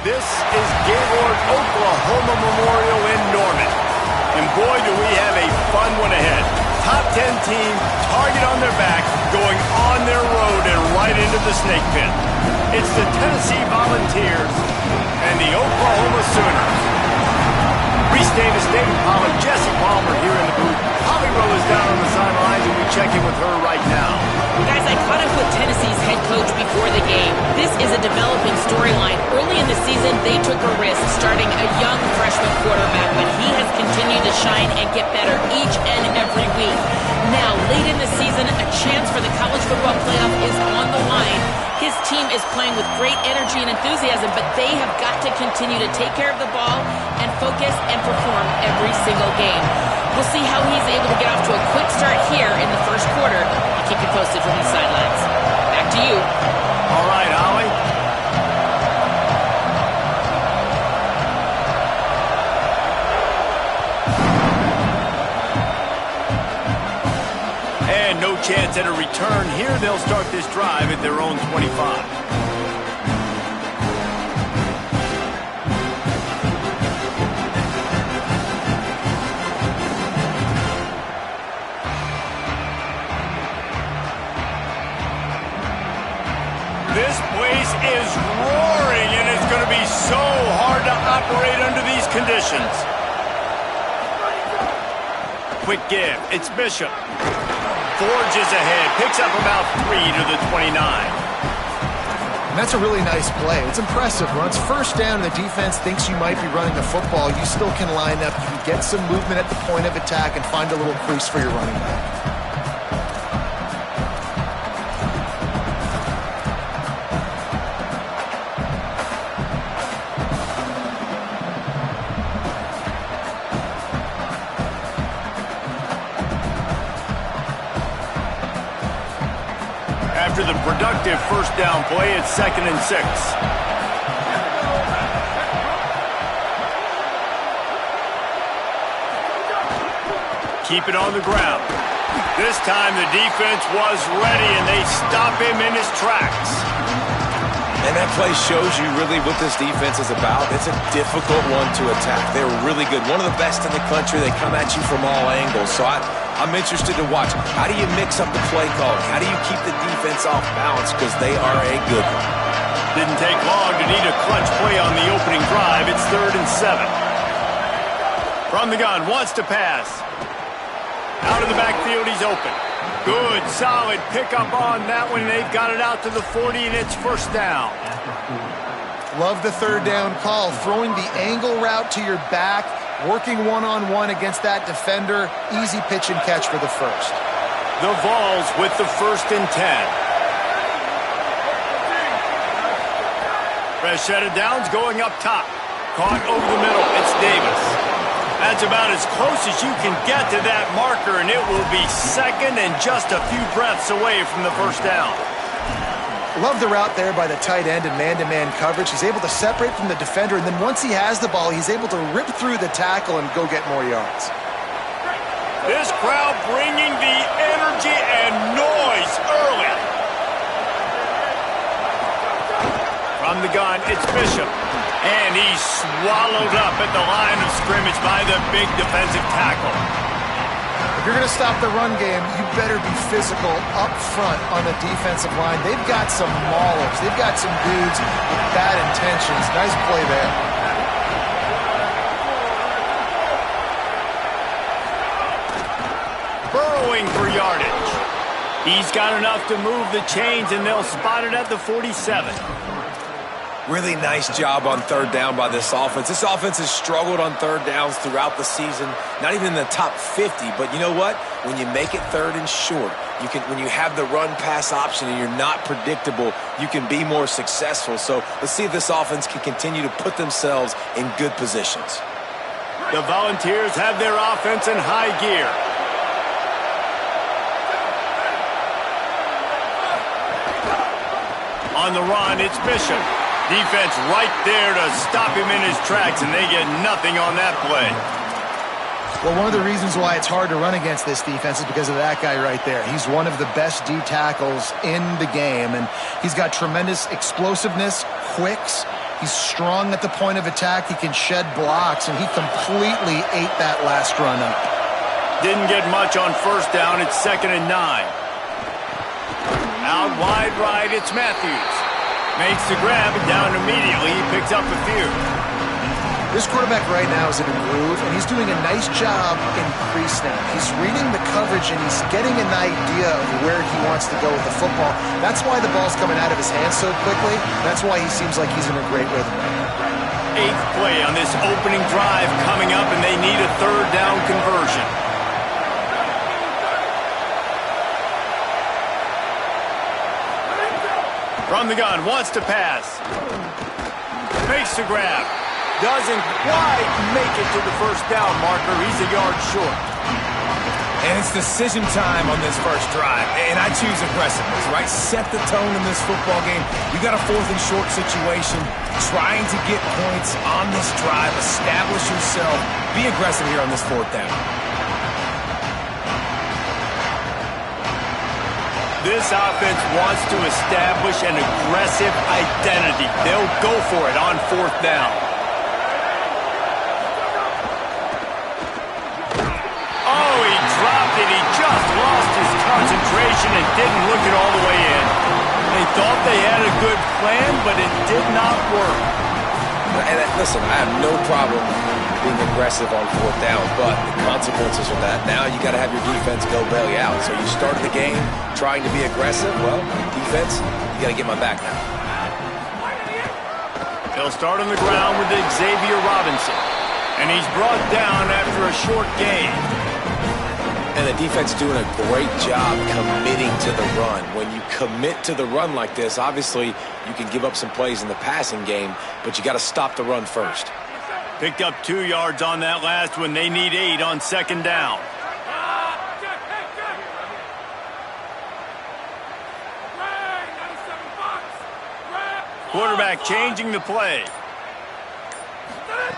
This is Gaylord Oklahoma Memorial in Norman. And boy, do we have a fun one ahead. Top 10 team, target on their back, going on their road and right into the snake pit. It's the Tennessee Volunteers and the Oklahoma Sooners. Reese Davis, David Pollack, Jesse Palmer here in the booth. Holly Rowe is down on the sidelines, and we check in with her right now. Guys, I caught up with Tennessee's head coach before the game. This is a developing storyline. Early in the season, they took a risk starting a young freshman quarterback, but he has continued to shine and get better each and every week. Now, late in the season, a chance for the college football playoff is on the line. His team is playing with great energy and enthusiasm, but they have got to continue to take care of the ball and focus and perform every single game. We'll see how he's able to get off to a quick start here in the first quarter. I'll keep you posted from the sidelines. Back to you. All right, Holly. And no chance at a return here. They'll start this drive at their own 25. This place is roaring, and it's going to be so hard to operate under these conditions. Quick give. It's Bishop. Forges ahead. Picks up about 3 to the 29. And that's a really nice play. It's impressive. When it's first down and the defense thinks you might be running the football, you still can line up. You can get some movement at the point of attack and find a little crease for your running back. After the productive first down play, it's 2nd and 6. Keep it on the ground. This time the defense was ready, and they stop him in his tracks. And that play shows you really what this defense is about. It's a difficult one to attack. They're really good. One of the best in the country. They come at you from all angles. So I'm interested to watch. How do you mix up the play calling? How do you keep the defense off balance? Because they are a good one. Didn't take long to need a clutch play on the opening drive. It's 3rd and 7. From the gun, wants to pass. Out of the backfield, he's open. Good, solid pickup on that one. They've got it out to the 40, and it's first down. Love the third down call. Throwing the angle route to your back, working one-on-one against that defender. Easy pitch and catch for the first. The Vols with the 1st and 10. Fresh set of downs going up top. Caught over the middle. It's Davis. That's about as close as you can get to that marker, and it will be 2nd and just a few breaths away from the first down. Love the route there by the tight end and man-to-man coverage. He's able to separate from the defender, and then once he has the ball, he's able to rip through the tackle and go get more yards. This crowd bringing the energy and noise early. From the gun, it's Bishop. And he's swallowed up at the line of scrimmage by the big defensive tackle. If you're going to stop the run game, you better be physical up front on the defensive line. They've got some maulers. They've got some dudes with bad intentions. Nice play there. Burrowing for yardage. He's got enough to move the chains, and they'll spot it at the 47. Really nice job on third down by this offense. This offense has struggled on third downs throughout the season, not even in the top 50. But you know what? When you make it 3rd and short, when you have the run-pass option and you're not predictable, you can be more successful. So let's see if this offense can continue to put themselves in good positions. The Volunteers have their offense in high gear. On the run, it's Bishop. Defense right there to stop him in his tracks, and they get nothing on that play. Well, one of the reasons why it's hard to run against this defense is because of that guy right there. He's one of the best D tackles in the game, and he's got tremendous explosiveness, quicks. He's strong at the point of attack. He can shed blocks, and he completely ate that last run up. Didn't get much on first down. It's 2nd and 9. Out wide right, it's Matthews. Makes the grab, and down immediately. He picks up a few. This quarterback right now is in a groove, and he's doing a nice job in pre-snap. He's reading the coverage, and he's getting an idea of where he wants to go with the football. That's why the ball's coming out of his hands so quickly. That's why he seems like he's in a great rhythm right now. 8th play on this opening drive coming up, and they need a 3rd down conversion. From the gun, wants to pass. Makes the grab. Doesn't quite make it to the first down marker. He's a yard short. And it's decision time on this first drive. And I choose aggressiveness, right? Set the tone in this football game. You got a 4th and short situation. Trying to get points on this drive. Establish yourself. Be aggressive here on this 4th down. This offense wants to establish an aggressive identity. They'll go for it on 4th down. Oh, he dropped it. He just lost his concentration and didn't look it all the way in. They thought they had a good plan, but it did not work. And listen, I have no problem being aggressive on 4th down, but the consequences of that, now you got to have your defense go bail you out. So you start the game trying to be aggressive. Well, defense, you got to get my back now. They'll start on the ground with Xavier Robinson, and he's brought down after a short gain. And the defense doing a great job committing to the run. When you commit to the run like this, obviously you can give up some plays in the passing game, but you got to stop the run first. Picked up 2 yards on that last one. They need 8 on 2nd down. Quarterback changing the play.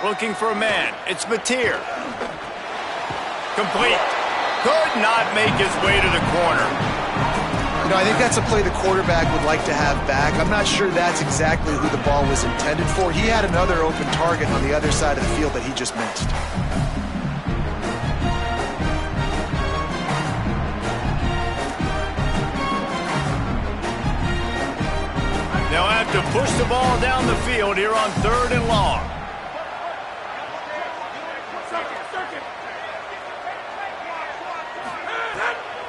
Looking for a man. It's Mateer. Complete. Could not make his way to the corner. You know, I think that's a play the quarterback would like to have back. I'm not sure that's exactly who the ball was intended for. He had another open target on the other side of the field that he just missed. They'll have to push the ball down the field here on 3rd and long.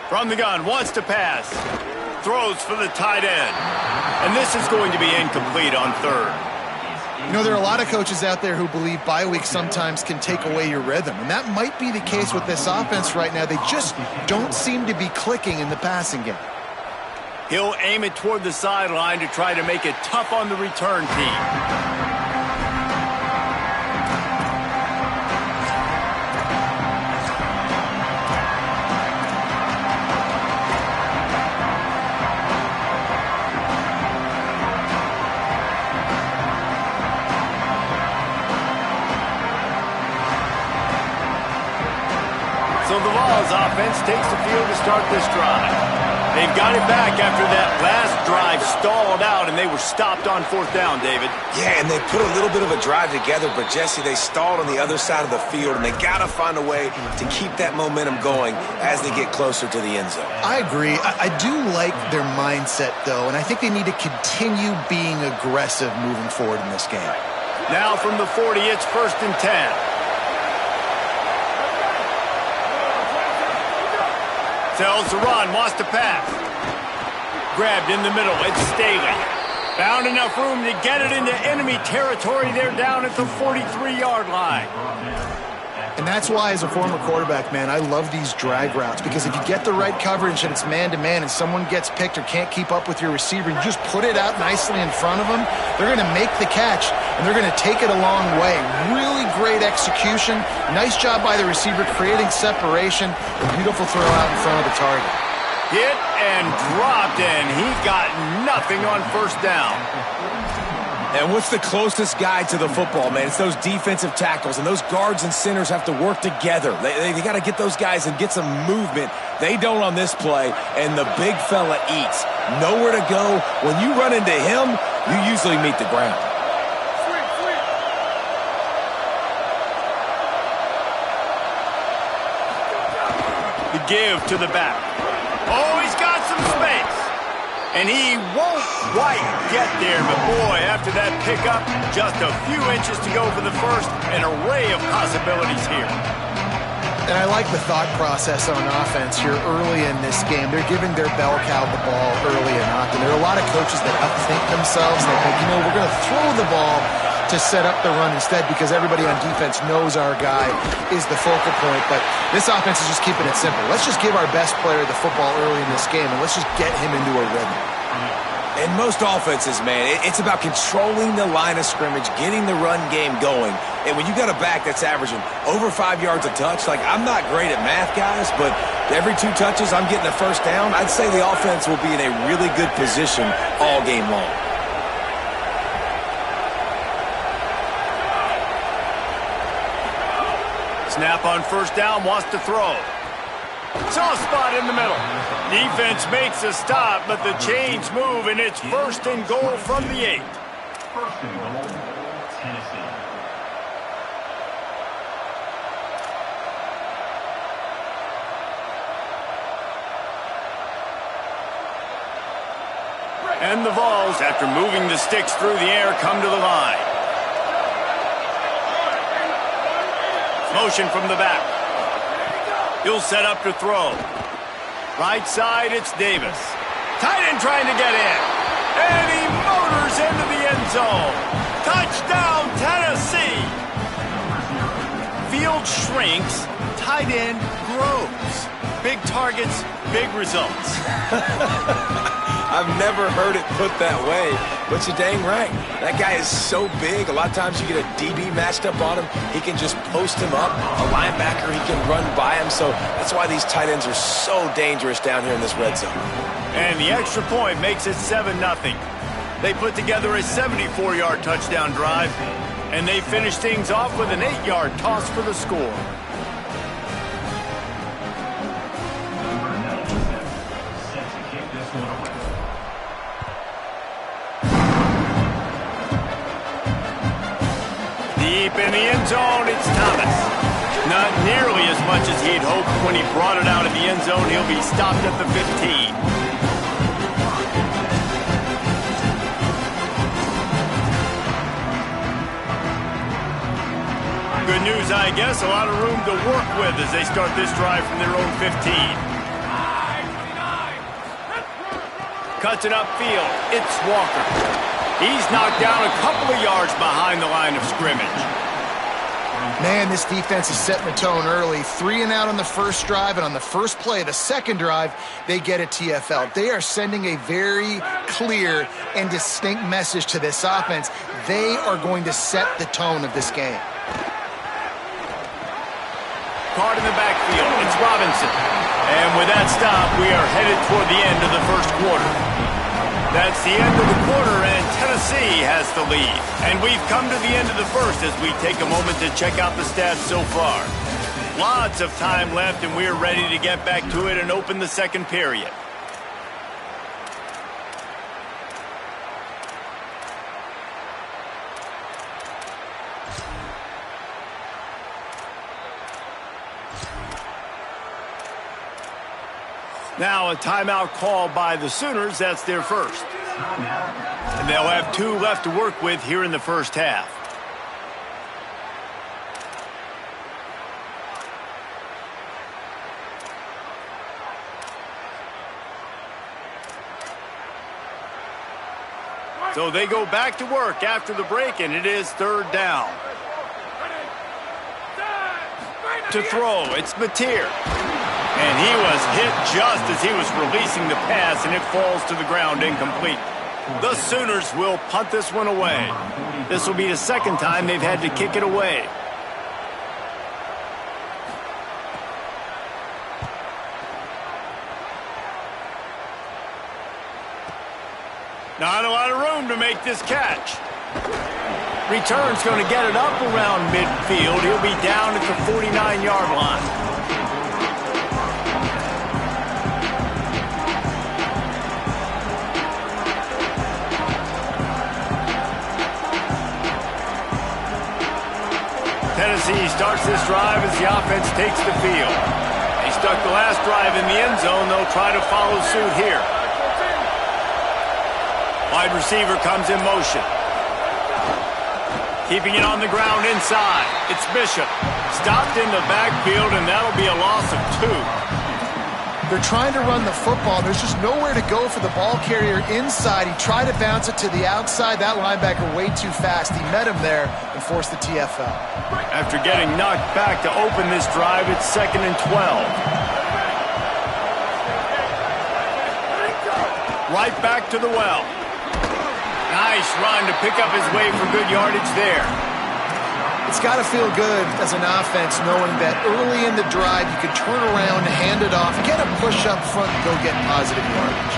From the gun, wants to pass. Throws for the tight end. And this is going to be incomplete on 3rd. You know, there are a lot of coaches out there who believe bye week sometimes can take away your rhythm. And that might be the case with this offense right now. They just don't seem to be clicking in the passing game. He'll aim it toward the sideline to try to make it tough on the return team. So the Vols offense takes the field to start this drive. They've got it back after that last drive stalled out, and they were stopped on 4th down, David. Yeah, and they put a little bit of a drive together, but, Jesse, they stalled on the other side of the field, and they got to find a way to keep that momentum going as they get closer to the end zone. I agree. I do like their mindset, though, and I think they need to continue being aggressive moving forward in this game. Now from the 40, it's 1st and 10. Tells the run, wants to pass. Grabbed in the middle, it's Staley. Found enough room to get it into enemy territory. They're down at the 43-yard line. And that's why, as a former quarterback, man, I love these drag routes, because if you get the right coverage and it's man-to-man and someone gets picked or can't keep up with your receiver, you just put it out nicely in front of them, they're going to make the catch, and they're going to take it a long way. Really great execution. Nice job by the receiver creating separation. A beautiful throw out in front of the target. Hit and dropped, and he got nothing on 1st down. And what's the closest guy to the football, man? It's those defensive tackles, and those guards and centers have to work together. They got to get those guys and get some movement. They don't on this play, and the big fella eats. Nowhere to go. When you run into him, you usually meet the ground. give to the back. Oh, he's got some space. And he won't quite get there, but boy, after that pickup, just a few inches to go for the first, an array of possibilities here. And I like the thought process on offense here early in this game. They're giving their bell cow the ball early and often. There are a lot of coaches that upthink themselves. They think, you know, we're going to throw the ball to set up the run instead because everybody on defense knows our guy is the focal point. But this offense is just keeping it simple. Let's just give our best player the football early in this game, and let's just get him into a rhythm. In most offenses, man, it's about controlling the line of scrimmage, getting the run game going. And when you got a back that's averaging over 5 yards a touch, like, I'm not great at math, guys, but every 2 touches I'm getting a first down, I'd say the offense will be in a really good position all game long. Snap on first down, wants to throw. Soft spot in the middle. Defense makes a stop, but the chains move, and it's first and goal from the 8. First and goal, Tennessee. And the Vols, after moving the sticks through the air, come to the line. Motion from the back. He'll set up to throw. Right side, it's Davis. Tight end trying to get in. And he motors into the end zone. Touchdown, Tennessee. Field shrinks. Tight end grows. Big targets, big results. I've never heard it put that way, but you're dang right. That guy is so big. A lot of times you get a DB matched up on him. He can just post him up. A linebacker, he can run by him. So that's why these tight ends are so dangerous down here in this red zone. And the extra point makes it 7-0. They put together a 74-yard touchdown drive, and they finish things off with an 8-yard toss for the score. Deep in the end zone, it's Thomas. Not nearly as much as he'd hoped when he brought it out of the end zone. He'll be stopped at the 15. Good news, I guess. A lot of room to work with as they start this drive from their own 15. Cuts it upfield. It's Walker. He's knocked down a couple of yards behind the line of scrimmage. Man, this defense is setting the tone early. 3 and out on the first drive, and on the first play, the second drive, they get a TFL. They are sending a very clear and distinct message to this offense. They are going to set the tone of this game. Caught in the backfield, it's Robinson. And with that stop, we are headed toward the end of the first quarter. That's the end of the quarter, and Tennessee has the lead. And we've come to the end of the first as we take a moment to check out the stats so far. Lots of time left, and we're ready to get back to it and open the second period. Now a timeout called by the Sooners. That's their first. And they'll have 2 left to work with here in the first half. So they go back to work after the break, and it is third down. To throw, it's Mateer. And he was hit just as he was releasing the pass, and it falls to the ground incomplete. The Sooners will punt this one away. This will be the second time they've had to kick it away. Not a lot of room to make this catch. Return's going to get it up around midfield. He'll be down at the 49-yard line. Tennessee starts this drive as the offense takes the field. They stuck the last drive in the end zone. They'll try to follow suit here. Wide receiver comes in motion. Keeping it on the ground inside. It's Bishop. Stopped in the backfield, and that'll be a loss of 2. They're trying to run the football. There's just nowhere to go for the ball carrier inside. He tried to bounce it to the outside. That linebacker way too fast. He met him there and forced the TFL. After getting knocked back to open this drive, it's 2nd and 12. Right back to the well. Nice run to pick up his way for good yardage there. It's got to feel good as an offense knowing that early in the drive you could turn around, hand it off, get a push up front, and go get positive yardage.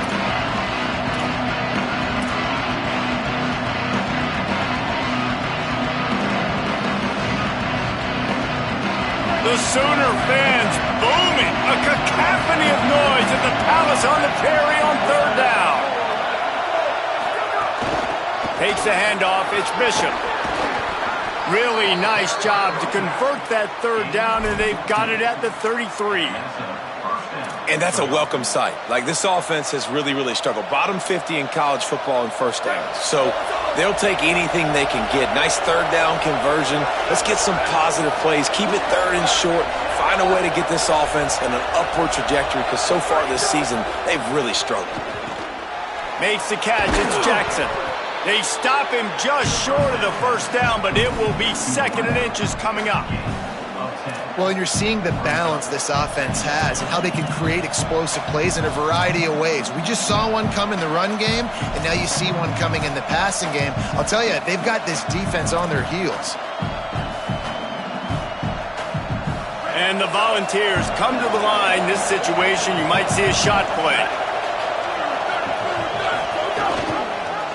The Sooner fans booming. A cacophony of noise at the Palace on the Prairie on 3rd down. Takes the handoff. It's Bishop. Really nice job to convert that 3rd down, and they've got it at the 33. And that's a welcome sight. Like, this offense has really, really struggled. Bottom 50 in college football in first downs. So they'll take anything they can get. Nice 3rd down conversion. Let's get some positive plays. Keep it 3rd and short. Find a way to get this offense in an upward trajectory, because so far this season, they've really struggled. Makes the catch. It's Jackson. They stop him just short of the 1st down, but it will be 2nd and inches coming up. Well, and you're seeing the balance this offense has and how they can create explosive plays in a variety of ways. We just saw one come in the run game, and now you see one coming in the passing game. I'll tell you, they've got this defense on their heels. And the Volunteers come to the line. This situation, you might see a shot play.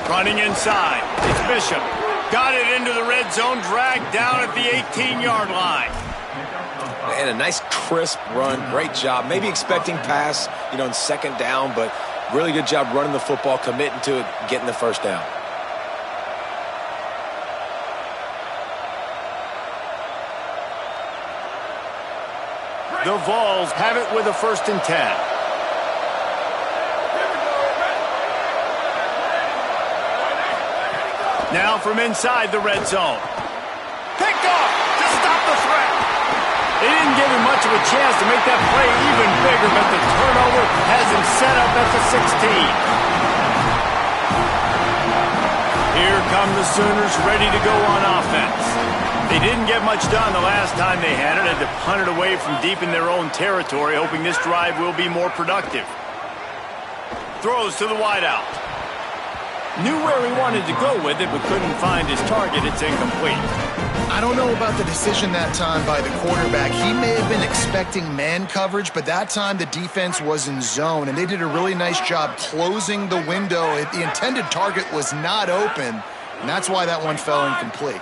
Running inside. It's Bishop. Got it into the red zone, dragged down at the 18-yard line. And a nice crisp run. Great job. Maybe expecting pass, in 2nd down, but really good job running the football, committing to it, getting the 1st down. The Vols have it with a 1st and 10. Now from inside the red zone. Picked off to stop the threat. They didn't give him much of a chance to make that play even bigger, but the turnover has him set up at the 16. Here come the Sooners ready to go on offense. They didn't get much done the last time they had it. Had to punt it away from deep in their own territory, hoping this drive will be more productive. Throws to the wideout. Knew where he wanted to go with it, but couldn't find his target. It's incomplete. I don't know about the decision that time by the quarterback. He may have been expecting man coverage, but that time the defense was in zone, and they did a really nice job closing the window. The intended target was not open, and that's why that one fell incomplete.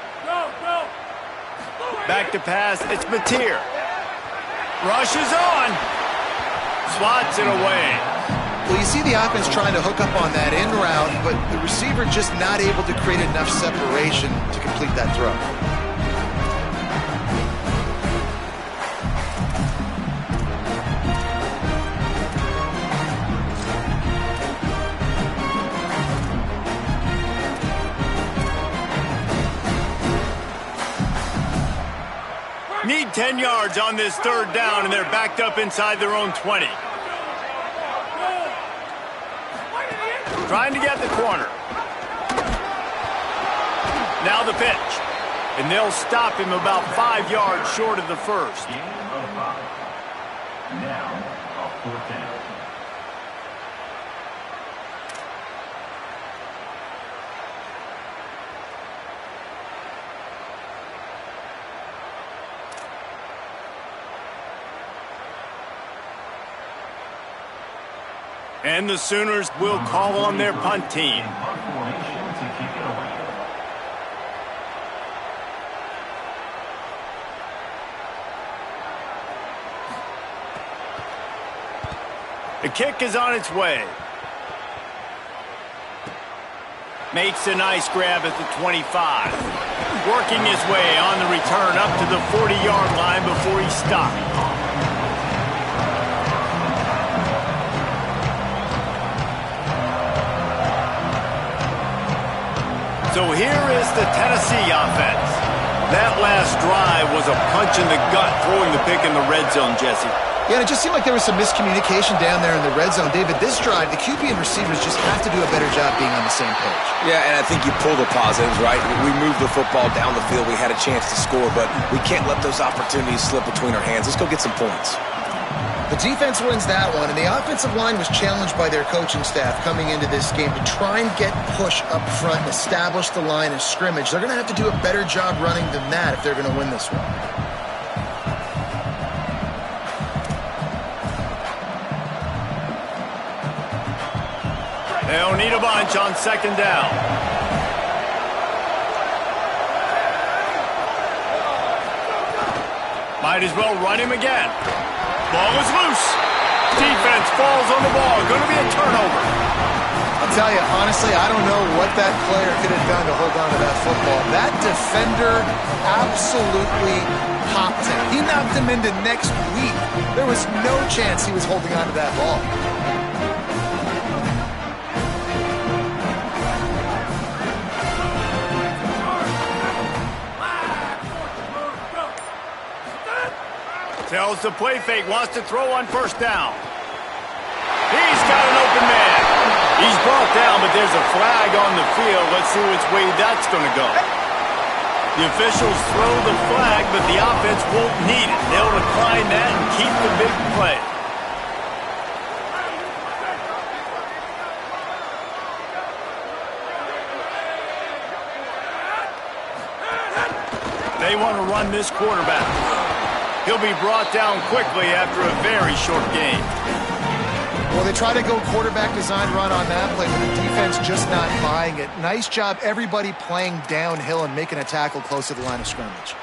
Back to pass. It's Mateer. Rushes on. Swats it away. Well, you see the offense trying to hook up on that in route, but the receiver just not able to create enough separation to complete that throw. Need 10 yards on this 3rd down, and they're backed up inside their own 20. Trying to get the corner. Now the pitch. And they'll stop him about 5 yards short of the 1st. Now, a 4th down. And the Sooners will call on their punt team. The kick is on its way. Makes a nice grab at the 25. Working his way on the return up to the 40-yard line before he stopped. So here is the Tennessee offense. That last drive was a punch in the gut, throwing the pick in the red zone, Jesse. Yeah, and it just seemed like there was some miscommunication down there in the red zone. David, this drive, the QB and receivers just have to do a better job being on the same page. Yeah, and I think you pull the positives, right? We moved the football down the field. We had a chance to score, but we can't let those opportunities slip between our hands. Let's go get some points. The defense wins that one, and the offensive line was challenged by their coaching staff coming into this game to try and get push up front and establish the line of scrimmage. They're going to have to do a better job running than that if they're going to win this one. They'll need a bunch on second down. Might as well run him again. Ball is loose. Defense falls on the ball. Going to be a turnover. I'll tell you, honestly, I don't know what that player could have done to hold on to that football. That defender absolutely popped him. He knocked him into next week. There was no chance he was holding on to that ball. Tells the play fake, wants to throw on first down. He's got an open man. He's brought down, but there's a flag on the field. Let's see which way that's going to go. The officials throw the flag, but the offense won't need it. They'll decline that and keep the big play. They want to run this quarterback. He'll be brought down quickly after a very short game. Well, they try to go quarterback design run on that play, but the defense just not buying it. Nice job, everybody playing downhill and making a tackle close to the line of scrimmage.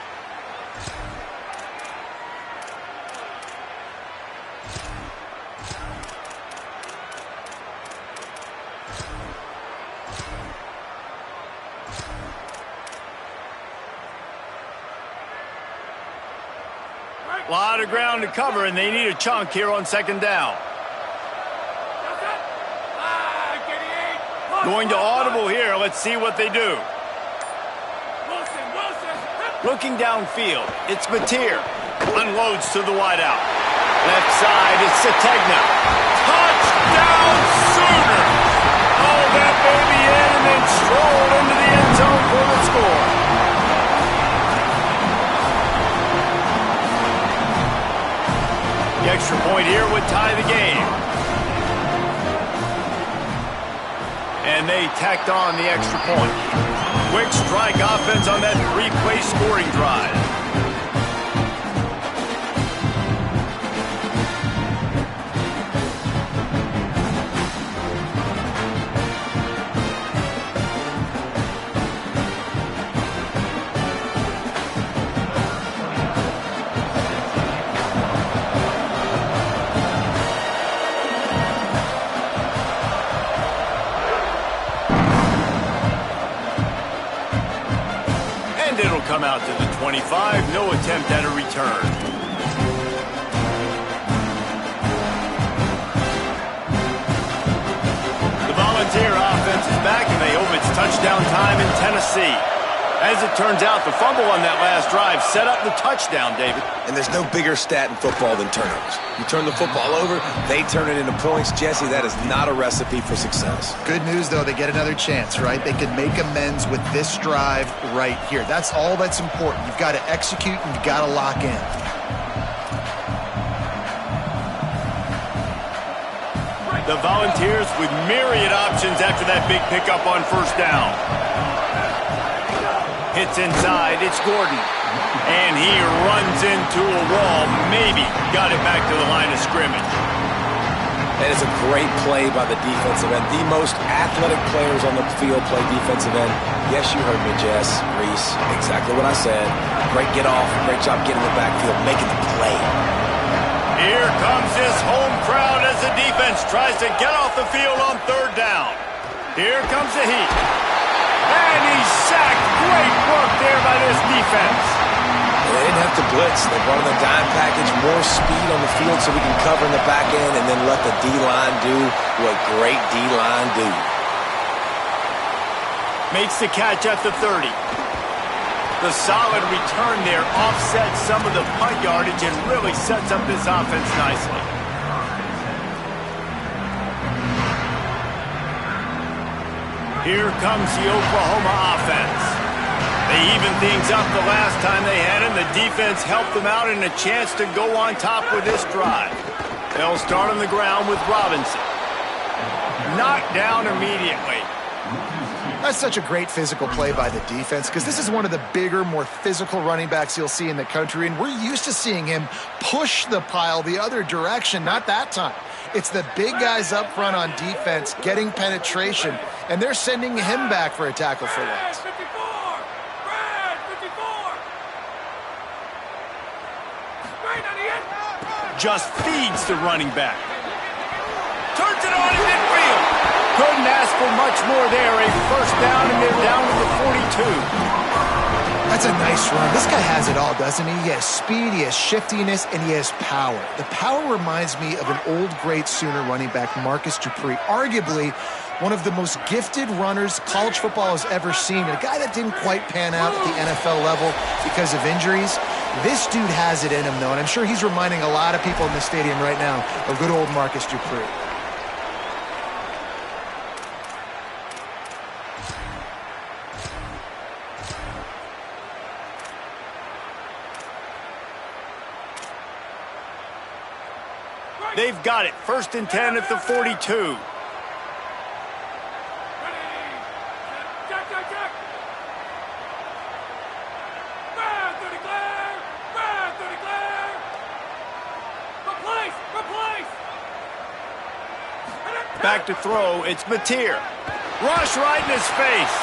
A lot of ground to cover, and they need a chunk here on second down. Going to audible here. Let's see what they do. Looking downfield, it's Mateer. Unloads to the wideout. Left side, it's Sategna. Touchdown Sooners! Oh, that baby in and then strolled into the end zone for the score. The extra point here would tie the game. And they tacked on the extra point. Quick strike offense on that three-play scoring drive. It'll come out to the 25. No attempt at a return. The Volunteer offense is back, and they hope it's touchdown time in Tennessee. As it turns out, the fumble on that last drive set up the touchdown, David. And there's no bigger stat in football than turnovers. You turn the football over, they turn it into points. Jesse, that is not a recipe for success. Good news, though, they get another chance, right? They can make amends with this drive right here. That's all that's important. You've got to execute and you've got to lock in. The Volunteers with myriad options after that big pickup on first down. Hits inside, it's Gordon. And he runs into a wall, maybe got it back to the line of scrimmage. That is a great play by the defensive end. The most athletic players on the field play defensive end. Yes, you heard me, Jess, Reese, exactly what I said. Great get off, great job getting the backfield, making the play. Here comes this home crowd as the defense tries to get off the field on third down. Here comes the heat. And he's sacked. Great work there by this defense. They didn't have to blitz. They brought in the dime package, more speed on the field so we can cover in the back end and then let the D-line do what great D-line do. Makes the catch at the 30. The solid return there offsets some of the punt yardage and really sets up this offense nicely. Here comes the Oklahoma offense. They evened things up the last time they had him. The defense helped them out and a chance to go on top with this drive. They'll start on the ground with Robinson. Knocked down immediately. That's such a great physical play by the defense because this is one of the bigger, more physical running backs you'll see in the country, and we're used to seeing him push the pile the other direction. Not that time. It's the big guys up front on defense getting penetration, and they're sending him back for a tackle for loss. Just feeds the running back. Turns it on in midfield. Couldn't ask for much more there. A first down, and they're down to the 42. That's a nice run. This guy has it all, doesn't he? He has speed, he has shiftiness, and he has power. The power reminds me of an old, great Sooner running back, Marcus Dupree. Arguably one of the most gifted runners college football has ever seen. A guy that didn't quite pan out at the NFL level because of injuries. This dude has it in him, though, and I'm sure he's reminding a lot of people in the stadium right now of good old Marcus Dupree. They've got it. 1st and 10 at the 42. Back to throw. It's Mateer. Rush right in his face.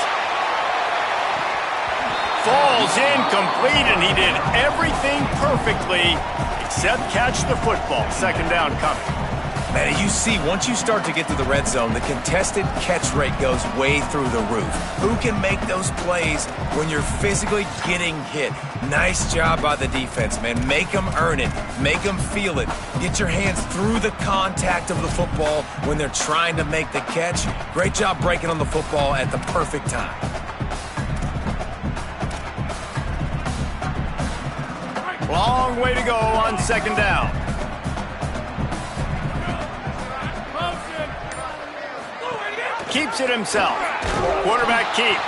Falls incomplete, and he did everything perfectly except catch the football. 2nd down coming. Man, you see, once you start to get to the red zone, the contested catch rate goes way through the roof. Who can make those plays when you're physically getting hit? Nice job by the defense, man. Make them earn it. Make them feel it. Get your hands through the contact of the football when they're trying to make the catch. Great job breaking on the football at the perfect time. Long way to go on 2nd down. Keeps it himself. Quarterback keep.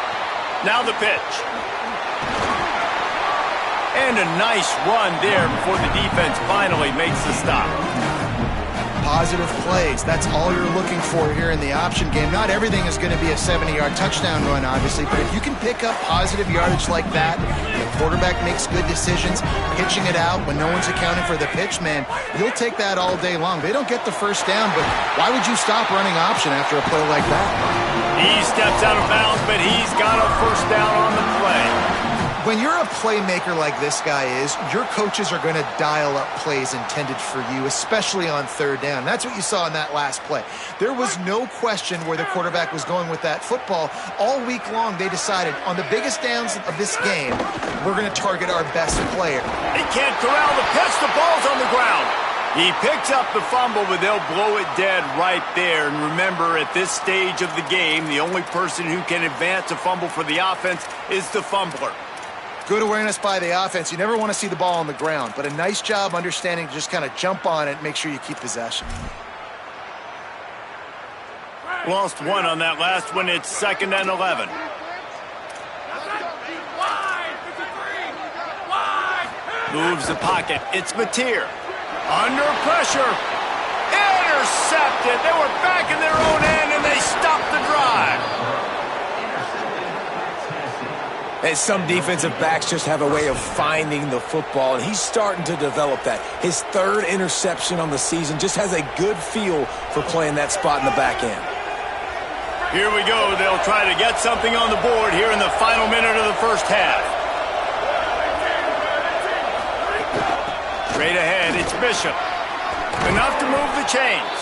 Now the pitch. And a nice run there before the defense finally makes the stop. Positive plays. That's all you're looking for here in the option game. Not everything is going to be a 70-yard touchdown run, obviously, but if you can pick up positive yardage like that, the quarterback makes good decisions, pitching it out when no one's accounting for the pitch, man, you'll take that all day long. They don't get the first down, but why would you stop running option after a play like that? He steps out of bounds, but he's got a first down on the play. When you're a playmaker like this guy is, your coaches are going to dial up plays intended for you, especially on 3rd down. That's what you saw in that last play. There was no question where the quarterback was going with that football. All week long, they decided on the biggest downs of this game, we're going to target our best player. He can't corral the pitch. The ball's on the ground. He picks up the fumble, but they'll blow it dead right there. And remember, at this stage of the game, the only person who can advance a fumble for the offense is the fumbler. Good awareness by the offense. You never want to see the ball on the ground, but a nice job understanding to just kind of jump on it and make sure you keep possession. Lost one on that last one. It's 2nd and 11. Moves the pocket. It's Mateer. Under pressure. Intercepted. They were back in their own end, and they stopped the drive. And some defensive backs just have a way of finding the football, and he's starting to develop that. His 3rd interception on the season just has a good feel for playing that spot in the back end. Here we go. They'll try to get something on the board here in the final minute of the first half. Straight ahead, it's Bishop. Enough to move the chains.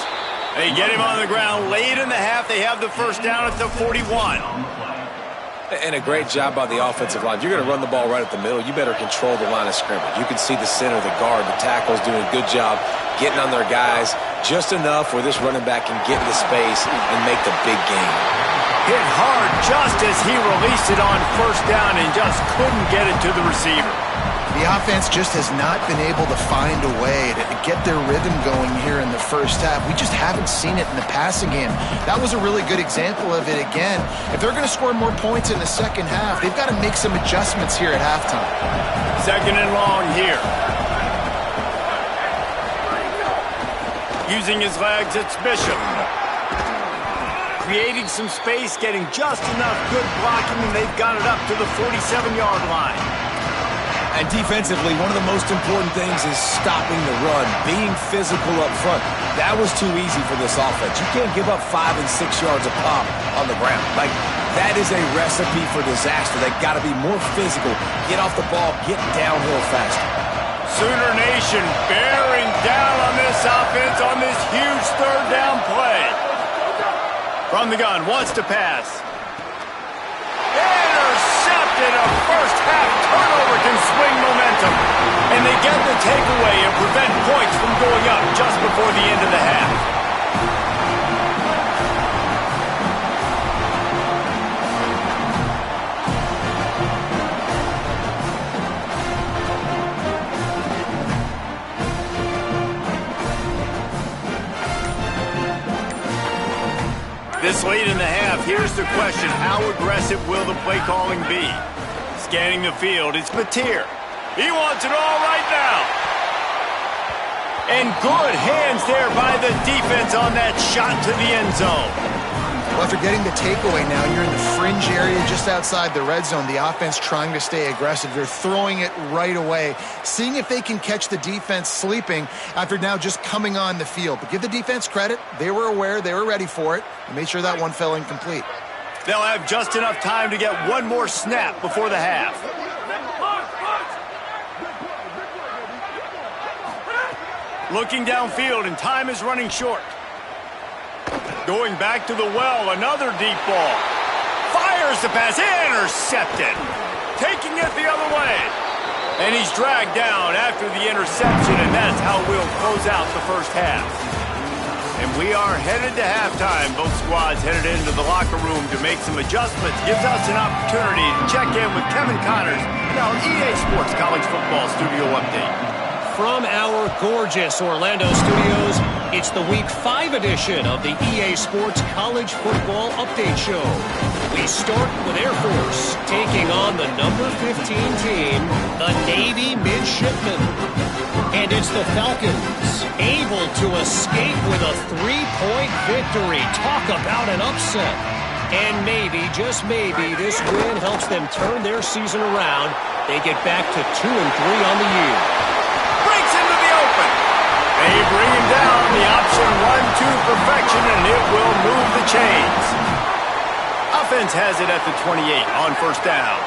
They get him on the ground late in the half. They have the first down at the 41. And a great job by the offensive line. If you're going to run the ball right at the middle, you better control the line of scrimmage. You can see the center, the guard, the tackles doing a good job getting on their guys just enough where this running back can get into space and make the big game. Hit hard just as he released it on first down and just couldn't get it to the receiver. The offense just has not been able to find a way to get their rhythm going here in the first half. We just haven't seen it in the passing game. That was a really good example of it again. If they're going to score more points in the second half, they've got to make some adjustments here at halftime. Second and long here. Using his legs, it's Bishop. Creating some space, getting just enough good blocking, and they've got it up to the 47-yard line. And defensively, one of the most important things is stopping the run, being physical up front. That was too easy for this offense. You can't give up 5 and 6 yards a pop on the ground. Like, that is a recipe for disaster. They've got to be more physical, get off the ball, get downhill faster. Sooner Nation bearing down on this offense on this huge third down play. From the gun, wants to pass. Intercepted. A first half turnover can swing momentum. And they get the takeaway and prevent points from going up just before the end of the half. This late in the half, here's the question. How aggressive will the play calling be? Scanning the field, it's Mateer. He wants it all right now. And good hands there by the defense on that shot to the end zone. Well, after getting the takeaway now, you're in the fringe area just outside the red zone. The offense trying to stay aggressive. They're throwing it right away, seeing if they can catch the defense sleeping after now just coming on the field. But give the defense credit. They were aware. They were ready for it. And made sure that one fell incomplete. They'll have just enough time to get one more snap before the half. Looking downfield, and time is running short. Going back to the well, another deep ball. Fires the pass, intercepted. Taking it the other way. And he's dragged down after the interception, and that's how we'll close out the first half. And we are headed to halftime. Both squads headed into the locker room to make some adjustments. Gives us an opportunity to check in with Kevin Connors in our EA Sports College Football Studio Update. From our gorgeous Orlando studios, it's the Week 5 edition of the EA Sports College Football Update Show. We start with Air Force, taking on the number 15 team, the Navy Midshipmen. And it's the Falcons, able to escape with a 3-point victory. Talk about an upset. And maybe, just maybe, this win helps them turn their season around. They get back to 2-3 on the year. Breaks into the open. They bring him down. The option 1-2 perfection, and it will move the chains. Offense has it at the 28 on first down.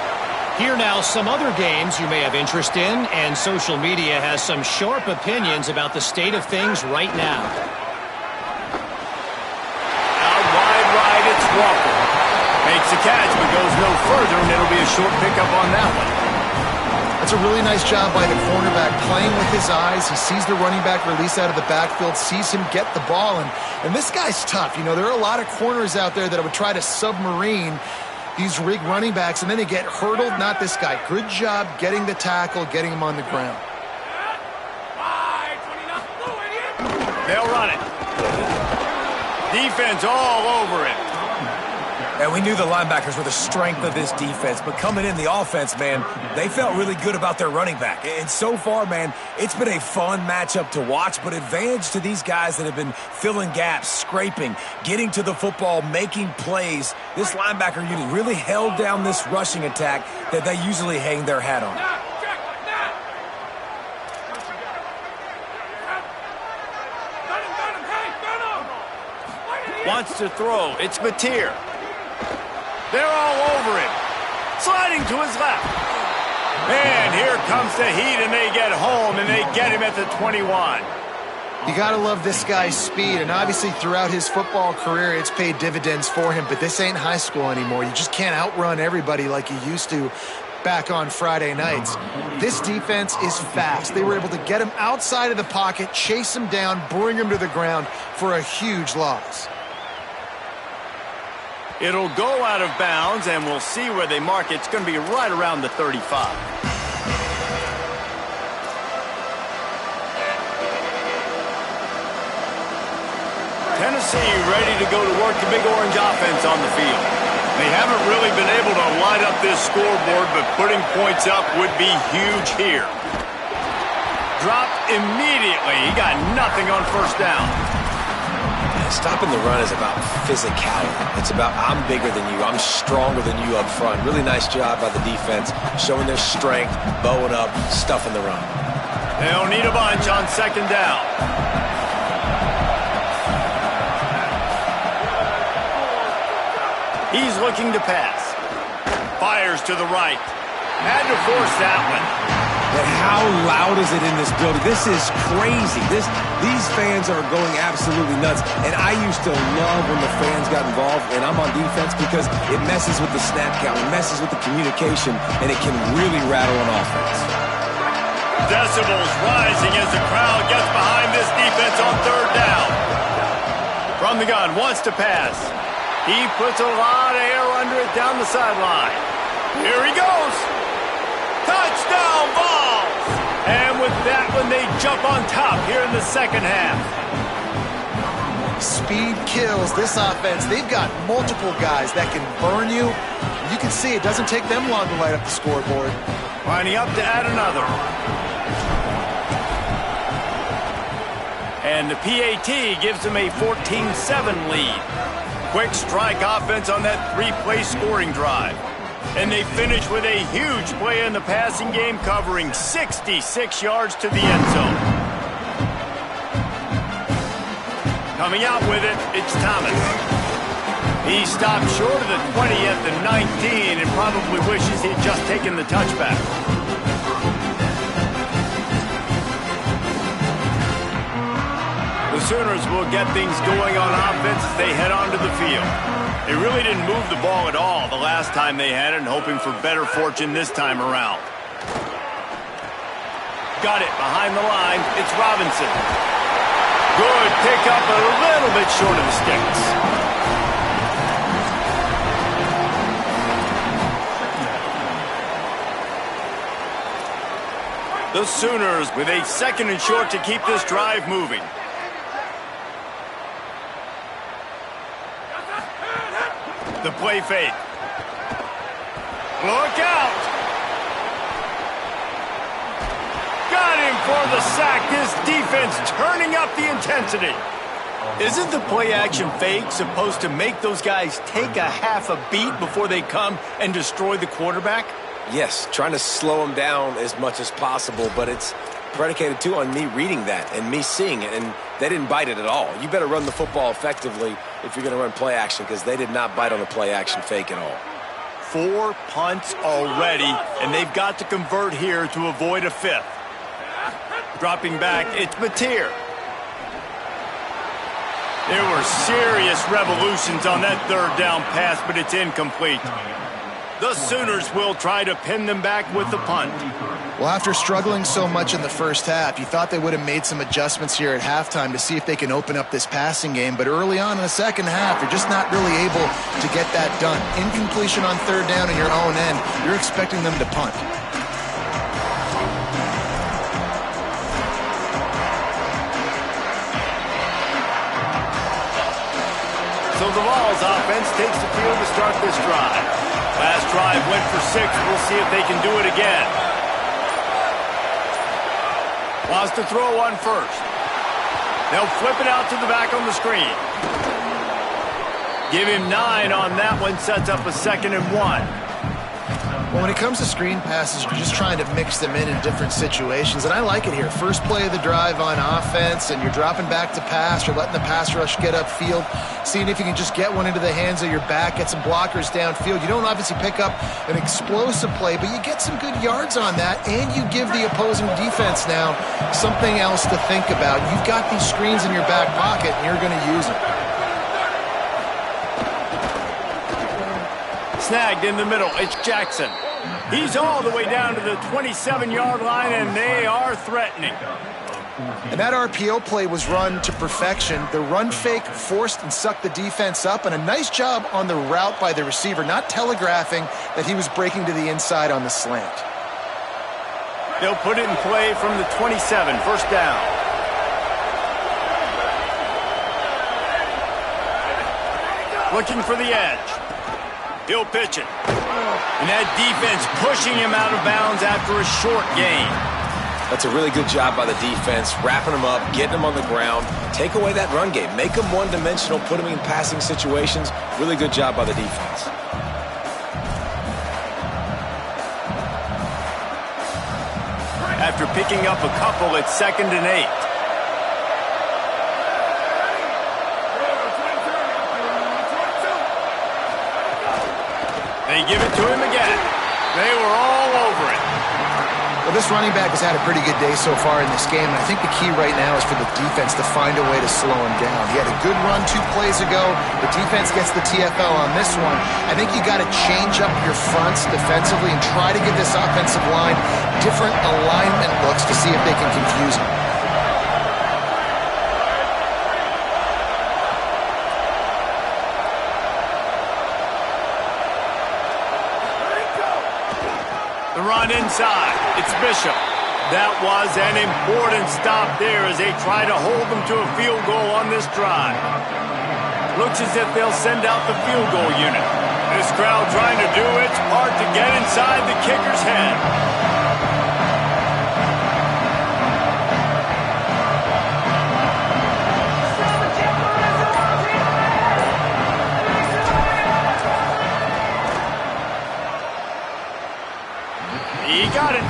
Here now, some other games you may have interest in, and social media has some sharp opinions about the state of things right now. Out wide right, it's Walker. Makes the catch, but goes no further, and it'll be a short pickup on that one. That's a really nice job by the cornerback, playing with his eyes. He sees the running back release out of the backfield, sees him get the ball, and this guy's tough. You know, there are a lot of corners out there that would try to submarine these rig running backs, and then they get hurdled. Not this guy. Good job getting the tackle, getting him on the ground. They'll run it. Defense all over it. And we knew the linebackers were the strength of this defense, but coming in the offense, man, they felt really good about their running back. And so far, man, it's been a fun matchup to watch, but advantage to these guys that have been filling gaps, scraping, getting to the football, making plays. This linebacker unit really held down this rushing attack that they usually hang their hat on. Wants to throw. It's Mateer. They're all over him. Sliding to his left. And here comes the heat, and they get home, and they get him at the 21. You got to love this guy's speed, and obviously throughout his football career, it's paid dividends for him, but this ain't high school anymore. You just can't outrun everybody like you used to back on Friday nights. This defense is fast. They were able to get him outside of the pocket, chase him down, bring him to the ground for a huge loss. It'll go out of bounds, and we'll see where they mark it. It's going to be right around the 35. Tennessee ready to go to work the Big Orange offense on the field. They haven't really been able to light up this scoreboard, but putting points up would be huge here. Dropped immediately. He got nothing on first down. Stopping the run is about physicality. It's about I'm bigger than you. I'm stronger than you up front. Really nice job by the defense, showing their strength, bowing up, stuffing the run. They'll need a bunch on second down. He's looking to pass. Fires to the right. Had to force that one. But how loud is it in this building? This is crazy. These fans are going absolutely nuts. And I used to love when the fans got involved, and I'm on defense because it messes with the snap count, it messes with the communication, and it can really rattle an offense. Decibels rising as the crowd gets behind this defense on third down. From the gun, wants to pass. He puts a lot of air under it down the sideline. Here he goes. Touchdown balls! And with that one, they jump on top here in the second half. Speed kills this offense. They've got multiple guys that can burn you. You can see it doesn't take them long to light up the scoreboard. Lining up to add another. And the PAT gives them a 14-7 lead. Quick strike offense on that three-play scoring drive. And they finish with a huge play in the passing game, covering 66 yards to the end zone. Coming out with it, it's Thomas. He stopped short of the 20 at the 19 and probably wishes he'd just taken the touchback. The Sooners will get things going on offense as they head onto the field. They really didn't move the ball at all the last time they had it, and hoping for better fortune this time around. Got it behind the line. It's Robinson. Good pickup, but a little bit short of the sticks. The Sooners with a second and short to keep this drive moving. The play fake. Look out! Got him for the sack. This defense turning up the intensity. Isn't the play action fake supposed to make those guys take a half a beat before they come and destroy the quarterback? Yes, trying to slow them down as much as possible, but it's predicated, too, on me reading that and me seeing it, and they didn't bite it at all. You better run the football effectively if you're going to run play action, because they did not bite on the play action fake at all. 4 punts already, and they've got to convert here to avoid a fifth. Dropping back, it's Mateer. There were serious revolutions on that third down pass, but it's incomplete. The Sooners will try to pin them back with the punt. Well, after struggling so much in the first half, you thought they would have made some adjustments here at halftime to see if they can open up this passing game. But early on in the second half, they're just not really able to get that done. Incompletion on third down in your own end, you're expecting them to punt. So the Vols offense takes the field to start this drive. Last drive went for 6. We'll see if they can do it again. Wants to throw one first. They'll flip it out to the back on the screen. Give him 9 on that one. Sets up a 2nd and 1. Well, when it comes to screen passes, you're just trying to mix them in different situations, and I like it here. First play of the drive on offense, and you're dropping back to pass. You're letting the pass rush get upfield, seeing if you can just get one into the hands of your back, get some blockers downfield. You don't obviously pick up an explosive play, but you get some good yards on that, and you give the opposing defense now something else to think about. You've got these screens in your back pocket, and you're going to use them. Snagged in the middle. It's Jackson. He's all the way down to the 27-yard line, and they are threatening. And that RPO play was run to perfection. The run fake forced and sucked the defense up, and a nice job on the route by the receiver, not telegraphing that he was breaking to the inside on the slant. They'll put it in play from the 27, first down. Looking for the edge. He'll pitch it. And that defense pushing him out of bounds after a short gain. That's a really good job by the defense, wrapping him up, getting him on the ground. Take away that run game. Make him one-dimensional, put him in passing situations. Really good job by the defense. After picking up a couple, it's 2nd and 8. They give it to him again. They were all over it. Well, this running back has had a pretty good day so far in this game, and I think the key right now is for the defense to find a way to slow him down. He had a good run 2 plays ago. The defense gets the TFL on this one. I think you got to change up your fronts defensively and try to give this offensive line different alignment looks to see if they can confuse him. The run inside. It's Bishop. That was an important stop there as they try to hold them to a field goal on this drive. Looks as if they'll send out the field goal unit. This crowd trying to do its part to get inside the kicker's head. He got it,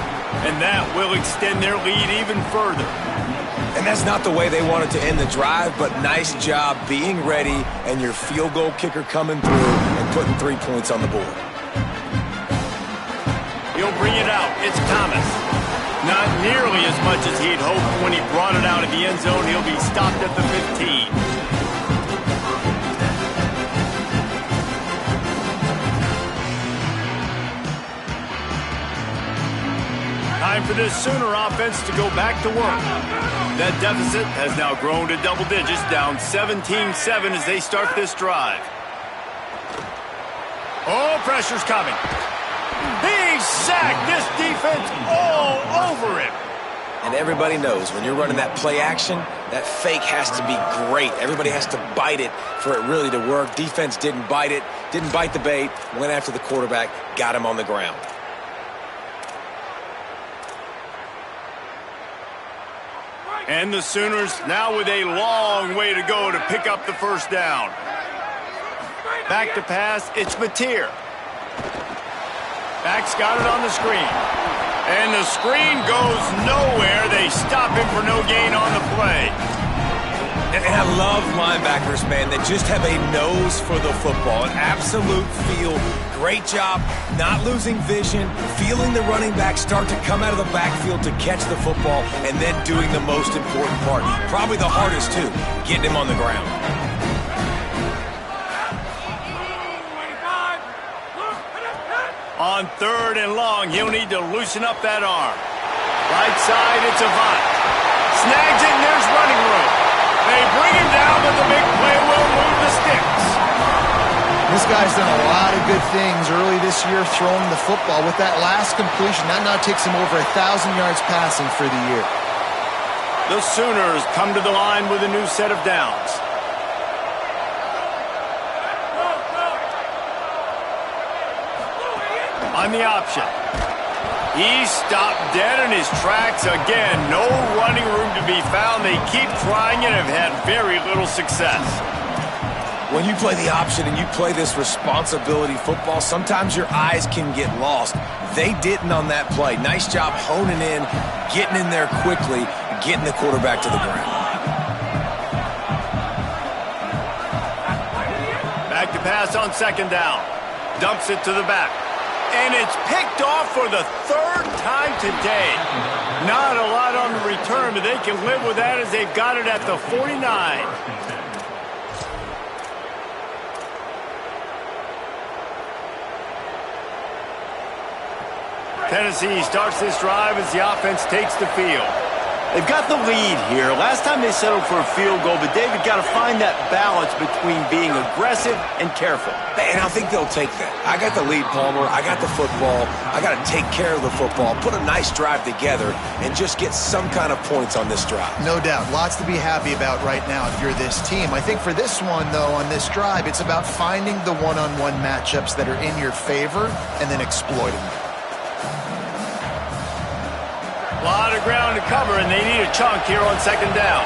and that will extend their lead even further. And that's not the way they wanted to end the drive, but nice job being ready and your field goal kicker coming through and putting 3 points on the board. He'll bring it out. It's Thomas. Not nearly as much as he'd hoped when he brought it out of the end zone. He'll be stopped at the 15. Time for this Sooner offense to go back to work. That deficit has now grown to double digits, down 17-7 as they start this drive. Oh, pressure's coming. Big sack. This defense all over him. And everybody knows when you're running that play action, that fake has to be great. Everybody has to bite it for it really to work. Defense didn't bite it, didn't bite the bait, went after the quarterback, got him on the ground. And the Sooners now with a long way to go to pick up the first down. Back to pass, it's Mateer. Back's got it on the screen. And the screen goes nowhere. They stop him for no gain on the play. And I love linebackers, man. They just have a nose for the football, an absolute feel. Great job not losing vision, feeling the running back start to come out of the backfield to catch the football, and then doing the most important part. Probably the hardest, too, getting him on the ground. On 3rd and long, he'll need to loosen up that arm. Right side, it's Avant. Snags it, and there's running room. They bring him down, but the big play will move the sticks. This guy's done a lot of good things early this year throwing the football. With that last completion, that now takes him over 1,000 yards passing for the year. The Sooners come to the line with a new set of downs. On the option. He's stopped dead in his tracks again. No running room to be found. They keep trying and have had very little success. When you play the option and you play this responsibility football, sometimes your eyes can get lost. They didn't on that play. Nice job honing in, getting in there quickly, getting the quarterback to the ground. Back to pass on 2nd down. Dumps it to the back. And it's picked off for the 3rd time today. Not a lot on the return, but they can live with that as they've got it at the 49. Tennessee starts this drive as the offense takes the field. They've got the lead here. Last time they settled for a field goal, but David got to find that balance between being aggressive and careful. And I think they'll take that. I got the lead, Palmer. I got the football. I got to take care of the football, put a nice drive together, and just get some kind of points on this drive. No doubt. Lots to be happy about right now if you're this team. I think for this one, though, on this drive, it's about finding the one-on-one matchups that are in your favor and then exploiting them. A lot of ground to cover, and they need a chunk here on second down.